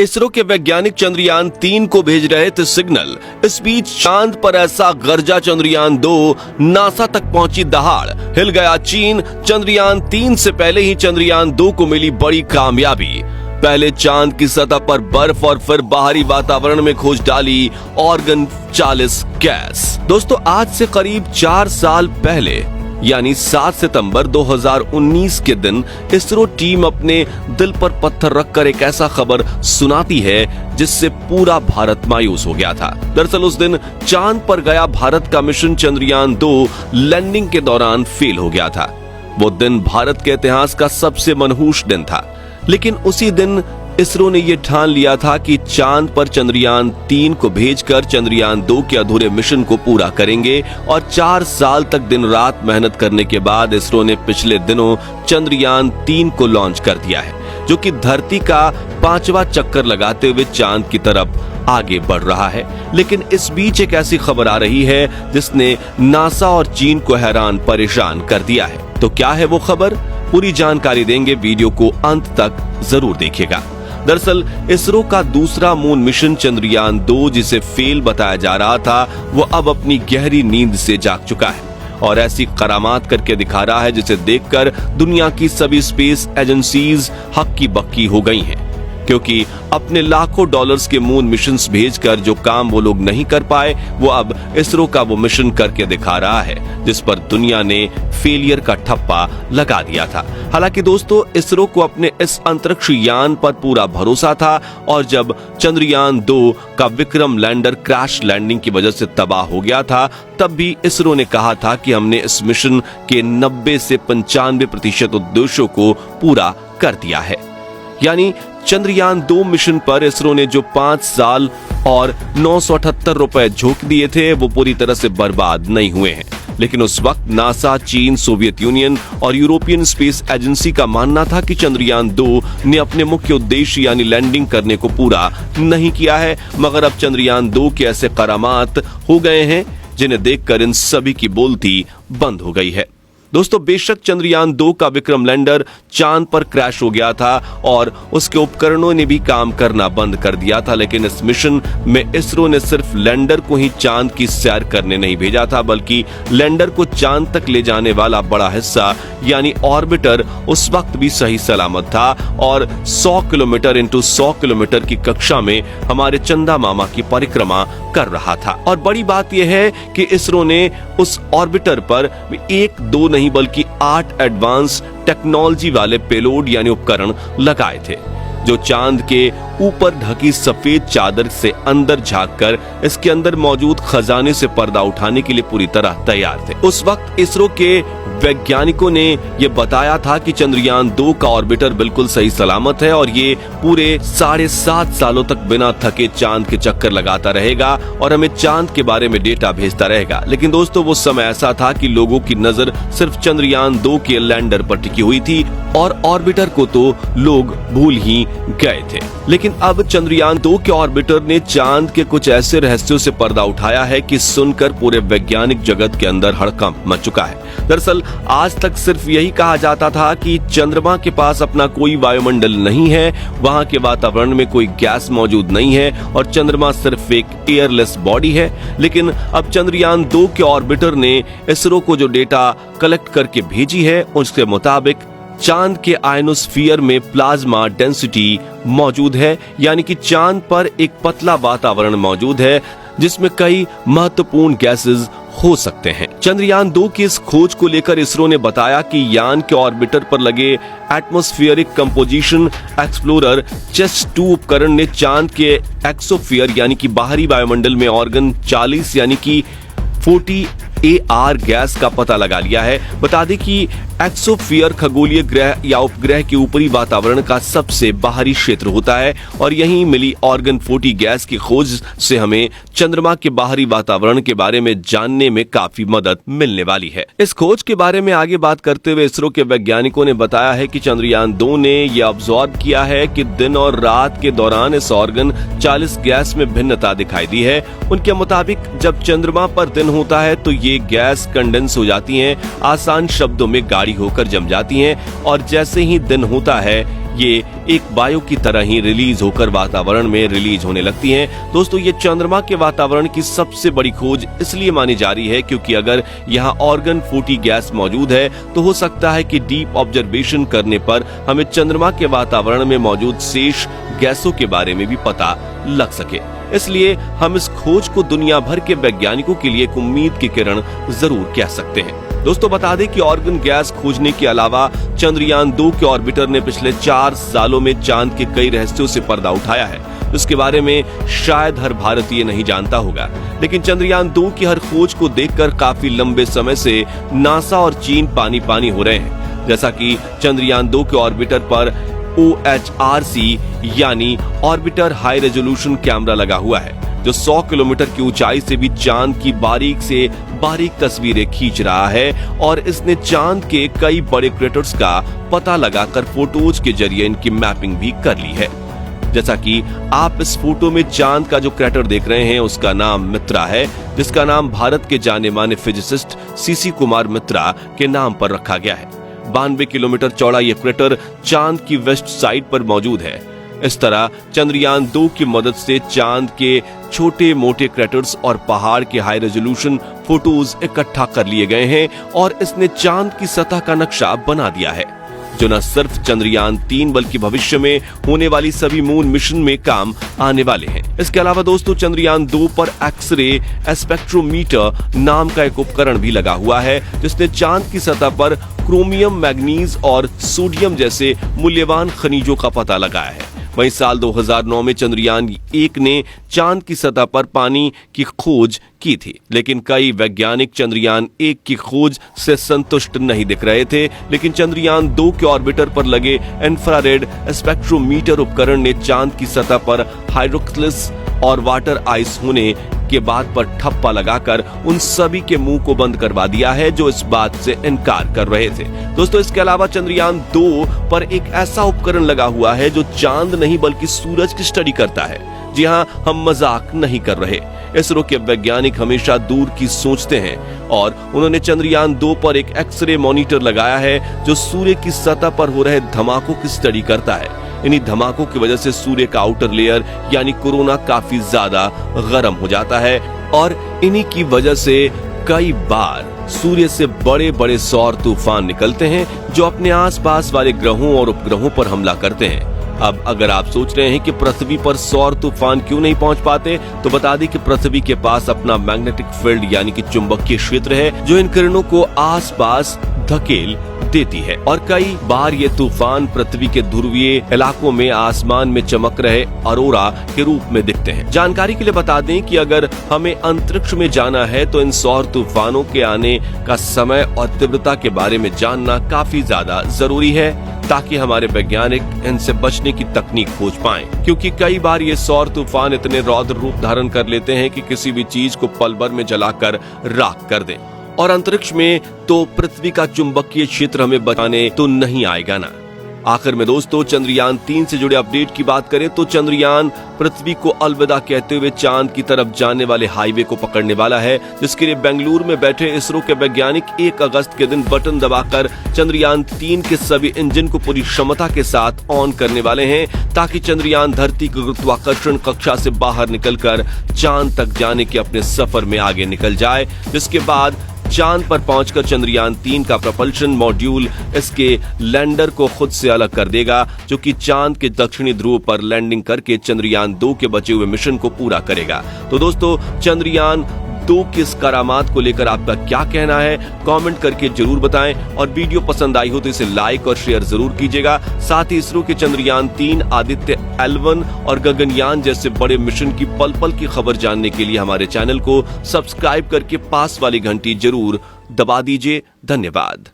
इसरो के वैज्ञानिक चंद्रयान 3 को भेज रहे थे सिग्नल। इस बीच चांद पर ऐसा गरजा चंद्रयान 2 नासा तक पहुंची दहाड़। हिल गया चीन। चंद्रयान 3 से पहले ही चंद्रयान 2 को मिली बड़ी कामयाबी। पहले चांद की सतह पर बर्फ और फिर बाहरी वातावरण में खोज डाली ऑर्गन 40 गैस। दोस्तों, आज से करीब 4 साल पहले यानी 7 सितंबर 2019 के दिन इसरो टीम अपने दिल पर पत्थर रखकर एक ऐसा खबर सुनाती है जिससे पूरा भारत मायूस हो गया था। दरअसल उस दिन चांद पर गया भारत का मिशन चंद्रयान 2 लैंडिंग के दौरान फेल हो गया था। वो दिन भारत के इतिहास का सबसे मनहूस दिन था। लेकिन उसी दिन इसरो ने यह ठान लिया था कि चांद पर चंद्रयान 3 को भेजकर चंद्रयान 2 के अधूरे मिशन को पूरा करेंगे। और 4 साल तक दिन रात मेहनत करने के बाद इसरो ने पिछले दिनों चंद्रयान 3 को लॉन्च कर दिया है, जो कि धरती का 5वां चक्कर लगाते हुए चांद की तरफ आगे बढ़ रहा है। लेकिन इस बीच एक ऐसी खबर आ रही है जिसने नासा और चीन को हैरान परेशान कर दिया है। तो क्या है वो खबर? पूरी जानकारी देंगे, वीडियो को अंत तक जरूर देखिएगा। दरअसल इसरो का दूसरा मून मिशन चंद्रयान 2 जिसे फेल बताया जा रहा था, वो अब अपनी गहरी नींद से जाग चुका है और ऐसी करामात करके दिखा रहा है जिसे देखकर दुनिया की सभी स्पेस एजेंसीज हक्की बक्की हो गई हैं, क्योंकि अपने लाखों डॉलर्स के मून मिशंस भेजकर जो काम वो लोग नहीं कर पाए, वो अब इसरो का वो मिशन करके दिखा रहा है जिस पर दुनिया ने फेलियर का ठप्पा लगा दिया था। हालांकि दोस्तों, इसरो को अपने इस अंतरिक्ष यान पर पूरा भरोसा था और जब चंद्रयान 2 का विक्रम लैंडर क्रैश लैंडिंग की वजह से तबाह हो गया था, तब भी इसरो ने कहा था कि हमने इस मिशन के 90 से 95% उद्देश्यों को पूरा कर दिया है। यानी चंद्रयान 2 मिशन पर इसरो ने जो 5 साल और 978 रुपए झोंक दिए थे, वो पूरी तरह से बर्बाद नहीं हुए हैं। लेकिन उस वक्त नासा, चीन, सोवियत यूनियन और यूरोपियन स्पेस एजेंसी का मानना था कि चंद्रयान 2 ने अपने मुख्य उद्देश्य यानी लैंडिंग करने को पूरा नहीं किया है। मगर अब चंद्रयान 2 के ऐसे करामात हो गए हैं जिन्हें देखकर इन सभी की बोलती बंद हो गई है। दोस्तों, बेशक चंद्रयान 2 का विक्रम लैंडर चांद पर क्रैश हो गया था और उसके उपकरणों ने भी काम करना बंद कर दिया था, लेकिन इस मिशन में इसरो ने सिर्फ लैंडर को ही चांद की सैर करने नहीं भेजा था, बल्कि लैंडर को चांद तक ले जाने वाला बड़ा हिस्सा यानी ऑर्बिटर उस वक्त भी सही सलामत था और 100 किलोमीटर इंटू 100 किलोमीटर की कक्षा में हमारे चंदा मामा की परिक्रमा कर रहा था। और बड़ी बात यह है कि इसरो ने उस ऑर्बिटर पर 1-2 नहीं बल्कि 8 एडवांस टेक्नोलॉजी वाले पेलोड यानी उपकरण लगाए थे, जो चांद के ऊपर ढकी सफेद चादर से अंदर झांककर इसके अंदर मौजूद खजाने से पर्दा उठाने के लिए पूरी तरह तैयार थे। उस वक्त इसरो के वैज्ञानिकों ने यह बताया था कि चंद्रयान 2 का ऑर्बिटर बिल्कुल सही सलामत है और ये पूरे 7.5 सालों तक बिना थके चांद के चक्कर लगाता रहेगा और हमें चांद के बारे में डेटा भेजता रहेगा। लेकिन दोस्तों, वो समय ऐसा था कि लोगों की नजर सिर्फ चंद्रयान 2 के लैंडर पर टिकी हुई थी और ऑर्बिटर को तो लोग भूल ही गए थे। लेकिन अब चंद्रयान 2 के ऑर्बिटर ने चांद के कुछ ऐसे रहस्यों से पर्दा उठाया है कि सुनकर पूरे वैज्ञानिक जगत के अंदर हड़कंप मच चुका है। दरअसल आज तक सिर्फ यही कहा जाता था कि चंद्रमा के पास अपना कोई वायुमंडल नहीं है, वहां के वातावरण में कोई गैस मौजूद नहीं है और चंद्रमा सिर्फ एक एयरलेस बॉडी है। लेकिन अब चंद्रयान 2 के ऑर्बिटर ने इसरो को जो डेटा कलेक्ट करके भेजी है, उसके मुताबिक चांद के आयनोस्फीयर में प्लाज्मा डेंसिटी मौजूद है, यानी कि चांद पर एक पतला वातावरण मौजूद है जिसमें कई महत्वपूर्ण गैसेस हो सकते हैं। चंद्रयान 2 की इस खोज को लेकर इसरो ने बताया कि यान के ऑर्बिटर पर लगे एटमॉस्फेरिक कंपोजिशन एक्सप्लोरर CHESS-2 उपकरण ने चांद के एक्सोस्फीयर यानी कि बाहरी वायुमंडल में ऑर्गन 40 यानी कि 40 AR गैस का पता लगा लिया है। बता दें कि एक्सोस्फीयर खगोलीय ग्रह या उपग्रह के ऊपरी वातावरण का सबसे बाहरी क्षेत्र होता है और यहीं मिली ऑर्गन 40 गैस की खोज से हमें चंद्रमा के बाहरी वातावरण के बारे में जानने में काफी मदद मिलने वाली है। इस खोज के बारे में आगे बात करते हुए इसरो के वैज्ञानिकों ने बताया है कि चंद्रयान 2 ने यह ऑब्जर्व किया है कि दिन और रात के दौरान इस ऑर्गन 40 गैस में भिन्नता दिखाई दी है। उनके मुताबिक जब चंद्रमा पर दिन होता है तो ये गैस कंडेंस हो जाती हैं, आसान शब्दों में गाढ़ी होकर जम जाती हैं और जैसे ही दिन होता है ये एक बायो की तरह ही रिलीज होकर वातावरण में रिलीज होने लगती हैं। दोस्तों, ये चंद्रमा के वातावरण की सबसे बड़ी खोज इसलिए मानी जा रही है क्योंकि अगर यहाँ ऑर्गन 40 गैस मौजूद है तो हो सकता है कि डीप ऑब्जर्वेशन करने पर हमें चंद्रमा के वातावरण में मौजूद शेष गैसों के बारे में भी पता लग सके। इसलिए हम इस खोज को दुनिया भर के वैज्ञानिकों के लिए एक उम्मीद की किरण जरूर कह सकते हैं। दोस्तों, बता दें कि ऑर्गन गैस खोजने के अलावा चंद्रयान 2 के ऑर्बिटर ने पिछले 4 सालों में चांद के कई रहस्यों से पर्दा उठाया है, जिसके बारे में शायद हर भारतीय नहीं जानता होगा। लेकिन चंद्रयान 2 की हर खोज को देखकर काफी लंबे समय से नासा और चीन पानी पानी हो रहे हैं। जैसा कि चंद्रयान 2 के ऑर्बिटर पर OHRC यानी ऑर्बिटर हाई रेजोल्यूशन कैमरा लगा हुआ है, जो 100 किलोमीटर की ऊंचाई से भी चांद की बारीक से बारीक तस्वीरें खींच रहा है और इसने चांद के कई बड़े क्रेटर्स का पता लगाकर फोटोज के जरिए इनकी मैपिंग भी कर ली है। जैसा कि आप इस फोटो में चांद का जो क्रेटर देख रहे हैं उसका नाम मित्रा है, जिसका नाम भारत के जाने माने फिजिसिस्ट सीसी कुमार मित्रा के नाम पर रखा गया है। 92 किलोमीटर चौड़ा यह क्रेटर चांद की वेस्ट साइड पर मौजूद है। इस तरह चंद्रयान 2 की मदद से चांद के छोटे मोटे क्रेटर्स और पहाड़ के हाई रेजोल्यूशन फोटोज इकट्ठा कर लिए गए हैं और इसने चांद की सतह का नक्शा बना दिया है, जो न सिर्फ चंद्रयान 3 बल्कि भविष्य में होने वाली सभी मून मिशन में काम आने वाले हैं। इसके अलावा दोस्तों, चंद्रयान 2 पर एक्सरे स्पेक्ट्रोमीटर नाम का एक उपकरण भी लगा हुआ है, जिसने चांद की सतह पर क्रोमियम, मैग्नीज और सोडियम जैसे मूल्यवान खनिजों का पता लगाया है। वहीं साल 2009 में चंद्रयान 1 ने चांद की सतह पर पानी की खोज की थी, लेकिन कई वैज्ञानिक चंद्रयान 1 की खोज से संतुष्ट नहीं दिख रहे थे। लेकिन चंद्रयान 2 के ऑर्बिटर पर लगे इंफ्रारेड स्पेक्ट्रोमीटर उपकरण ने चांद की सतह पर हाइड्रोक्सिस और वाटर आइस होने के बाद पर ठप्पा लगाकर उन सभी के मुंह को बंद करवा दिया है जो इस बात से इनकार कर रहे थे। दोस्तों, इसके अलावा चंद्रयान 2 पर एक ऐसा उपकरण लगा हुआ है जो चांद नहीं बल्कि सूरज की स्टडी करता है। जी हाँ, हम मजाक नहीं कर रहे। इसरो के वैज्ञानिक हमेशा दूर की सोचते हैं और उन्होंने चंद्रयान 2 पर एक एक्सरे मॉनिटर लगाया है जो सूर्य की सतह पर हो रहे धमाकों की स्टडी करता है। इन्हीं धमाकों की वजह से सूर्य का आउटर लेयर यानी कोरोना काफी ज्यादा गर्म हो जाता है और इन्हीं की वजह से कई बार सूर्य से बड़े बड़े सौर तूफान निकलते हैं जो अपने आसपास वाले ग्रहों और उपग्रहों पर हमला करते हैं। अब अगर आप सोच रहे हैं कि पृथ्वी पर सौर तूफान क्यों नहीं पहुंच पाते, तो बता दें कि पृथ्वी के पास अपना मैग्नेटिक फील्ड यानी कि चुंबकीय क्षेत्र है जो इन किरणों को आसपास धकेल देती है और कई बार ये तूफान पृथ्वी के ध्रुवीय इलाकों में आसमान में चमक रहे अरोरा के रूप में दिखते हैं। जानकारी के लिए बता दें कि अगर हमें अंतरिक्ष में जाना है तो इन सौर तूफानों के आने का समय और तीव्रता के बारे में जानना काफी ज्यादा जरूरी है ताकि हमारे वैज्ञानिक इनसे बचने की तकनीक खोज पाएं, क्योंकि कई बार ये सौर तूफान इतने रौद्र रूप धारण कर लेते हैं कि किसी भी चीज को पल भर में जलाकर राख कर दें। और अंतरिक्ष में तो पृथ्वी का चुंबकीय क्षेत्र हमें बचाने तो नहीं आएगा ना। आखिर में दोस्तों, चंद्रयान 3 से जुड़े अपडेट की बात करें तो चंद्रयान पृथ्वी को अलविदा कहते हुए चांद की तरफ जाने वाले हाईवे को पकड़ने वाला है, जिसके लिए बेंगलुरु में बैठे इसरो के वैज्ञानिक 1 अगस्त के दिन बटन दबाकर चंद्रयान 3 के सभी इंजन को पूरी क्षमता के साथ ऑन करने वाले हैं, ताकि चंद्रयान धरती की गुरुत्वाकर्षण कक्षा से बाहर निकलकर चांद तक जाने के अपने सफर में आगे निकल जाए, जिसके बाद चांद पर पहुंचकर चंद्रयान 3 का प्रपल्शन मॉड्यूल इसके लैंडर को खुद से अलग कर देगा, जो कि चांद के दक्षिणी ध्रुव पर लैंडिंग करके चंद्रयान 2 के बचे हुए मिशन को पूरा करेगा। तो दोस्तों, चंद्रयान 2 की इस करामात को लेकर आपका क्या कहना है, कमेंट करके जरूर बताएं और वीडियो पसंद आई हो तो इसे लाइक और शेयर जरूर कीजिएगा। साथ ही इसरो के चंद्रयान 3, आदित्य L1 और गगनयान जैसे बड़े मिशन की पल पल की खबर जानने के लिए हमारे चैनल को सब्सक्राइब करके पास वाली घंटी जरूर दबा दीजिए। धन्यवाद।